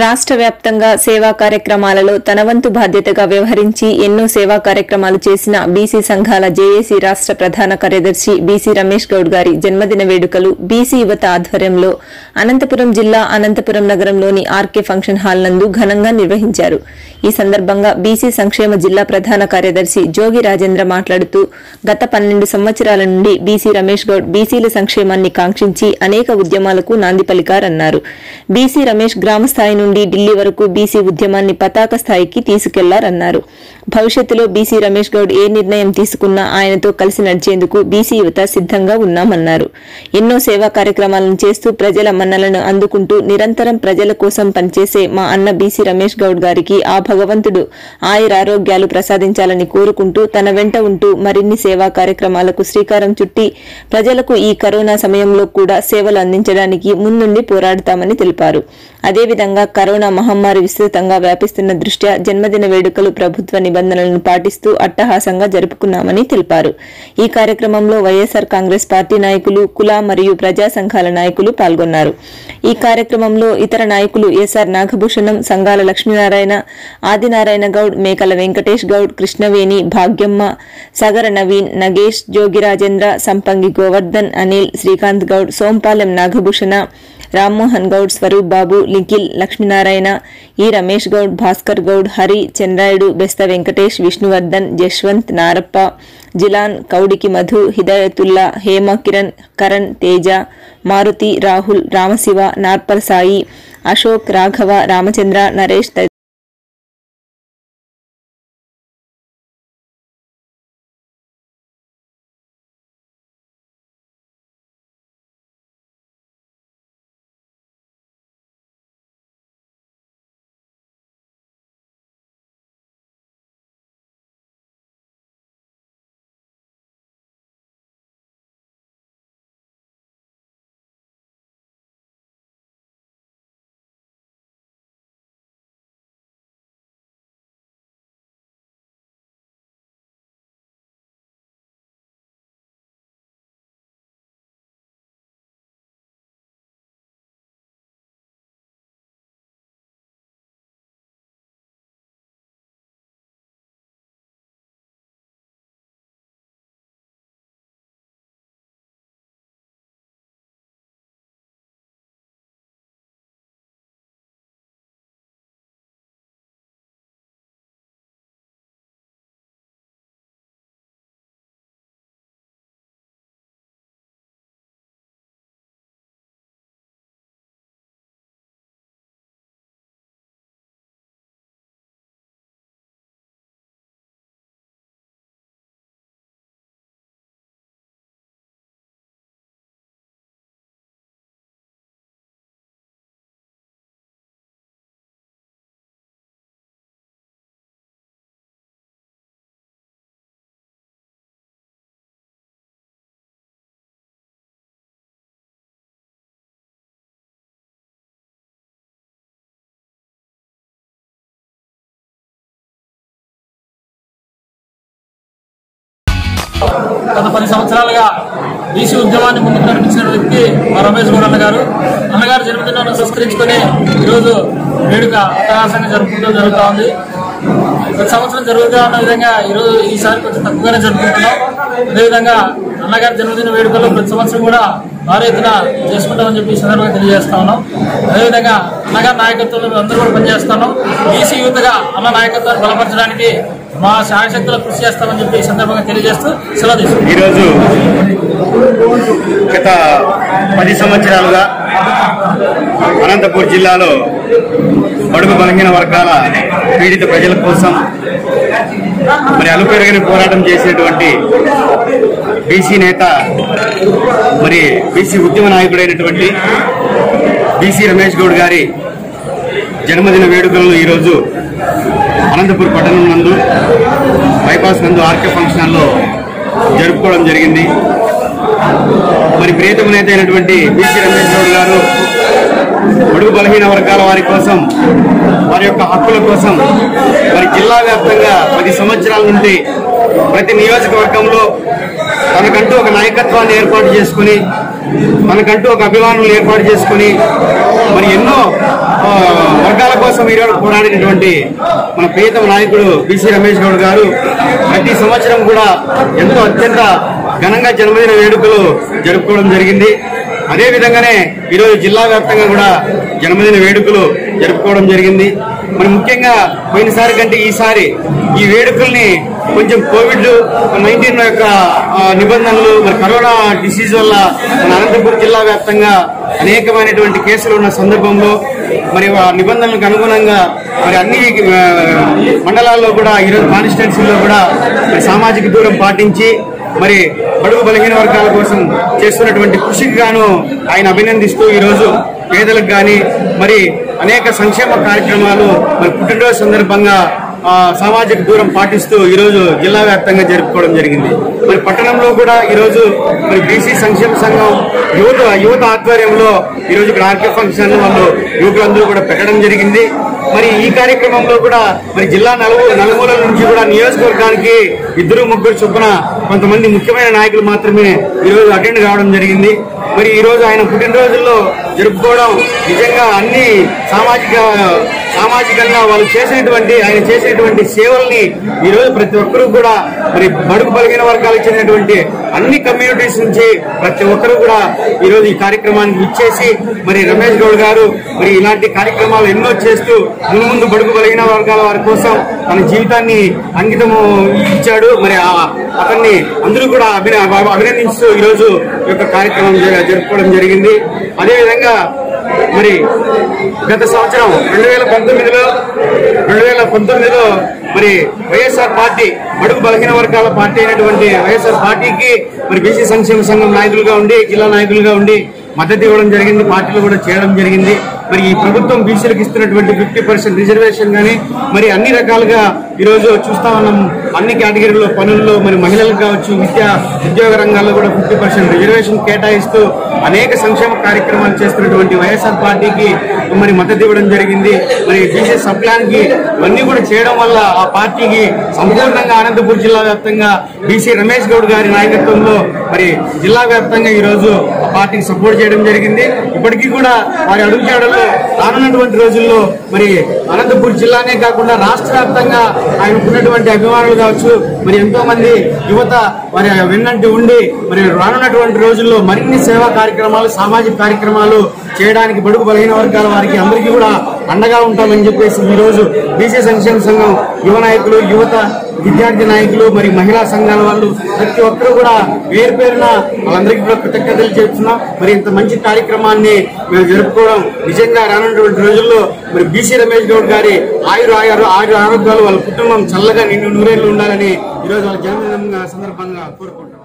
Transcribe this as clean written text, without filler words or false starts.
రాష్ట్ర వ్యాప్తంగా సేవా కార్యక్రమాలలో తన వంతు బాధ్యతగా వ్యవహరించి ఎన్నో సేవా కార్యక్రమాలు చేసిన బీసీ సంఘాల జేఏసీ రాష్ట్ర ప్రధాన కార్యదర్శి బీసీ రమేష్ గౌడ్ గారి జన్మదిన వేడుకలు బీసీ యువత ఆధ్వర్యంలో అనంతపురం జిల్లా అనంతపురం నగరంలోని ఆర్కే ఫంక్షన్ హాల్ నందు ఘనంగా నిర్వహించారు. ఈ సందర్భంగా బీసీ సంక్షేమ జిల్లా ప్రధాన కార్యదర్శి జోగి రాజేంద్ర మాట్లాడుతూ గత 12 సంవత్సరాల నుండి బీసీ రమేష్ గౌడ్ బీసీల సంక్షేమాన్ని కాంక్షించి అనేక ఉద్యమాలకు నాంది పలికారన్నారు. బీసీ రమేష్ గ్రామ స్థాయి నుండి ఢిల్లీ వరకు బీసీ ఉద్యమాన్ని పతాక స్థాయికి తీసుకెళ్లారన్నారు. భవిష్యత్తులో బీసీ రమేష్ గౌడ్ ఏ నిర్ణయం తీసుకున్నా ఆయనతో కలిసి నడిచేందుకు బీసీ యువత సిద్దంగా ఉన్నామన్నారు. ఎన్నో సేవా కార్యక్రమాలను చేస్తూ ప్రజల మన్నలను అందుకుంటూ నిరంతరం ప్రజల కోసం పనిచేసే మా అన్న బీసీ రమేష్ గౌడ్ గారికి ఆ భగవంతుడు ఆయురారోగ్యాలు ప్రసాదించాలని కోరుకుంటూ తన వెంట ఉంటూ మరిన్ని సేవా కార్యక్రమాలకు శ్రీకారం చుట్టి ప్రజలకు ఈ కరోనా సమయంలో కూడా సేవలు అందించడానికి ముందుండి పోరాడతామని తెలిపారు. అదేవిధంగా కరోనా మహమ్మారి విస్తృతంగా వ్యాపిస్తున్న దృష్ట్యా జన్మదిన వేడుకలు ప్రభుత్వ నిబంధనలను పాటిస్తూ అట్టహాసంగా జరుపుకున్నామని తెలిపారు. ఈ కార్యక్రమంలో వైఎస్ఆర్ కాంగ్రెస్ పార్టీ నాయకులు, కుల మరియు ప్రజా సంఘాల నాయకులు పాల్గొన్నారు. ఈ కార్యక్రమంలో ఇతర నాయకులు ఎస్ఆర్ నాగభూషణం, సంగాల లక్ష్మీనారాయణ, ఆదినారాయణ గౌడ్, మేకల వెంకటేష్ గౌడ్, కృష్ణవేణి, భాగ్యమ్మ, సగర నవీన్, నగేష్, జోగి రాజేంద్ర, సంపంగి గోవర్ధన్, అనిల్, శ్రీకాంత్ గౌడ్, సోంపాలెం నాగభూషణ, రామ్మోహన్ గౌడ్, స్వరూప్ బాబు, నిఖిల్, లక్ష్మీనారాయణ, ఈ రమేష్ గౌడ్, భాస్కర్ గౌడ్, హరి, చంద్రాయుడు, బెస్త వెంకటేష్, విష్ణువర్ధన్, జశ్వంత్, నారప్ప, జిలాన్, కౌడికి మధు, హిదాయతుల్లా, హేమ కిరణ్, కరణ్, తేజ, మారుతి, రాహుల్, రామశివ, నార్పల్ సాయి, అశోక్, రాఘవ, రామచంద్ర, నరేష్ గత 10 సంవత్సరాలుగా బీసీ ఉద్యమాన్ని ముందుకు నడిపించిన వ్యక్తి మా రమేష్ గౌడ్ అన్నగారు. అన్నగారు జన్మదినాన్ని పురస్కరించుకొని ఈరోజు వేడుక అట్టహాసంగా జరుగుతూ ఉంది. ప్రతి సంవత్సరం జరుగుతూ ఉన్న విధంగా ఈసారి కొంచెం తక్కువగానే జరుపుకుంటున్నాం. అదేవిధంగా అన్నగారి జన్మదిన వేడుకల్లో ప్రతి సంవత్సరం కూడా భారీ ఎత్తున చేసుకుంటామని చెప్పి ఈ సందర్భంగా తెలియజేస్తా ఉన్నాం. అదేవిధంగా అన్నగారి నాయకత్వంలో మేము అందరూ కూడా పనిచేస్తున్నాం. బీసీ యూత్గా అన్న నాయకత్వాన్ని బలపరచడానికి మా శాయశక్తులు కృషి చేస్తామని చెప్పి ఈ సందర్భంగా తెలియజేస్తూ సెలవు తీసుకుంటాం. ఈరోజు గత 10 సంవత్సరాలుగా అనంతపూర్ జిల్లాలో బడుగు బలహీన వర్గాల పీడిత ప్రజల కోసం మరి అలుపెరగని పోరాటం చేసినటువంటి బీసీ నేత, మరి బీసీ ఉద్యమ నాయకుడైనటువంటి బీసీ రమేష్ గౌడ్ గారి జన్మదిన వేడుకలను ఈరోజు అనంతపూర్ పట్టణం నందు బైపాస్ నందు ఆర్కే ఫంక్షన్ హాల్లో జరుపుకోవడం జరిగింది. మరి ప్రియతమ నేత అయినటువంటి బీసీ రమేష్ గౌడ్ గారు బడుగు బలహీన వర్గాల వారి కోసం, వారి యొక్క హక్కుల కోసం మరి జిల్లా వ్యాప్తంగా 10 సంవత్సరాల నుండి ప్రతి నియోజకవర్గంలో తనకంటూ ఒక నాయకత్వాన్ని ఏర్పాటు చేసుకుని, తనకంటూ ఒక అభిమానులు ఏర్పాటు చేసుకుని మరి ఎన్నో వర్గాల కోసం ఈరోజు పోరాడినటువంటి మన ప్రియతమ నాయకుడు బీసీ రమేష్ గౌడ్ గారు ప్రతి సంవత్సరం కూడా ఎంతో అత్యంత ఘనంగా జన్మదిన వేడుకలు జరుపుకోవడం జరిగింది. అదే విధంగానే ఈరోజు జిల్లా వ్యాప్తంగా కూడా జన్మదిన వేడుకలు జరుపుకోవడం జరిగింది. మరి ముఖ్యంగా పోయినసారి కంటే ఈసారి ఈ వేడుకల్ని కొంచెం కోవిడ్-19 యొక్క నిబంధనలు, మరి కరోనా డిసీజ్ వల్ల మన అనంతపురం జిల్లా వ్యాప్తంగా అనేకమైనటువంటి కేసులు ఉన్న సందర్భంలో మరి ఆ నిబంధనలకు అనుగుణంగా మరి అన్ని మండలాల్లో కూడా ఈరోజు కాన్స్టిట్యున్సీల్లో కూడా సామాజిక దూరం పాటించి మరి బడుగు బలహీన వర్గాల కోసం చేస్తున్నటువంటి కృషికి గాను ఆయన అభినందిస్తూ ఈరోజు పేదలకు గాని మరి అనేక సంక్షేమ కార్యక్రమాలు మరి పుట్టినరోజు సందర్భంగా సామాజిక దూరం పాటిస్తూ ఈరోజు జిల్లా వ్యాప్తంగా జరుపుకోవడం జరిగింది. మరి పట్టణంలో కూడా ఈరోజు మరి బీసీ సంక్షేమ సంఘం యువత ఆధ్వర్యంలో ఈరోజు ఇక్కడ ఆర్కే ఫంక్షన్ వాళ్ళు యువకులందరూ కూడా పెట్టడం జరిగింది. మరి ఈ కార్యక్రమంలో కూడా మరి జిల్లా నలుమూలల నుంచి కూడా నియోజకవర్గానికి 2-3 చొప్పున కొంతమంది ముఖ్యమైన నాయకులు మాత్రమే ఈరోజు అటెండ్ కావడం జరిగింది. మరి ఈరోజు ఆయన పుట్టినరోజుల్లో జరుపుకోవడం నిజంగా అన్ని సామాజికంగా వాళ్ళు ఆయన చేసినటువంటి సేవల్ని ఈరోజు ప్రతి ఒక్కరూ కూడా మరి బడుగు బలహీన వర్గాలకు చెందినటువంటి అన్ని కమ్యూనిటీస్ నుంచి ప్రతి ఒక్కరూ కూడా ఈరోజు ఈ కార్యక్రమానికి ఇచ్చేసి మరి రమేష్ గౌడ్ గారు మరి ఇలాంటి కార్యక్రమాలు ఎన్నో చేస్తూ ముందు బడుగు బలహీన వర్గాల వారి కోసం తన జీవితాన్ని అంకితము ఇచ్చాడు. మరి అతన్ని అందరూ కూడా అభినందిస్తూ ఈరోజు ఈ యొక్క కార్యక్రమం జరుపుకోవడం జరిగింది. అదేవిధంగా మరి గత సంవత్సరం 2019లో మరి వైఎస్ఆర్ పార్టీ బడుగు బలహీన వర్గాల పార్టీ అయినటువంటి వైఎస్ఆర్ పార్టీకి మరి బీసీ సంక్షేమ సంఘం నాయకులుగా ఉండి జిల్లా నాయకులుగా ఉండి మద్దతు ఇవ్వడం జరిగింది. పార్టీలు కూడా చేయడం జరిగింది. మరి ఈ ప్రభుత్వం బీసీలకు ఇస్తున్నటువంటి 50% రిజర్వేషన్ గానీ మరి అన్ని రకాలుగా ఈరోజు చూస్తా ఉన్నాం. అన్ని కేటగిరీల్లో పనుల్లో మరి మహిళలకు కావచ్చు, ఉద్యోగ రంగాల్లో కూడా 50% రిజర్వేషన్ కేటాయిస్తూ అనేక సంక్షేమ కార్యక్రమాలు చేస్తున్నటువంటి వైఎస్ఆర్ పార్టీకి మరి మద్దతు ఇవ్వడం జరిగింది. మరి బీసీ సబ్ ప్లాన్ కి ఇవన్నీ కూడా చేయడం వల్ల ఆ పార్టీకి సంపూర్ణంగా అనంతపురం జిల్లా వ్యాప్తంగా బీసీ రమేష్ గౌడ్ గారి నాయకత్వంలో మరి జిల్లా వ్యాప్తంగా ఈరోజు ఆ పార్టీకి సపోర్ట్ చేయడం జరిగింది. ఇప్పటికీ కూడా వారి అడుగుజాడలో రానున్నటువంటి రోజుల్లో మరి అనంతపురం జిల్లానే కాకుండా రాష్ట్ర వ్యాప్తంగా ఆయనకున్నటువంటి అభిమానులు కావచ్చు, మరి ఎంతో మంది యువత మరి వెన్నంటి ఉండి మరి రానున్నటువంటి రోజుల్లో మరిన్ని సేవా కార్యక్రమాలు, సామాజిక కార్యక్రమాలు చేయడానికి బడుగు బలహీన వర్గాల వారికి అందరికీ కూడా అండగా ఉంటామని చెప్పేసి ఈరోజు బీసీ సంక్షేమ సంఘం యువ నాయకులు, యువత, విద్యార్థి నాయకులు, మరి మహిళా సంఘాల వాళ్ళు ప్రతి ఒక్కరూ కూడా పేరున వాళ్ళందరికీ కూడా కృతజ్ఞతలు చెప్తున్నాం. మరి ఇంత మంచి కార్యక్రమాన్ని మేము జరుపుకోవడం నిజంగా రానున్నటువంటి రోజుల్లో మరి బీసీ రమేష్ గౌడ్ గారి ఆరోగ్యాలు వాళ్ళ కుటుంబం చల్లగా నిండు నూరేళ్లు ఉండాలని ఈరోజు వాళ్ళ జన్మదినం సందర్భంగా కోరుకుంటున్నాం.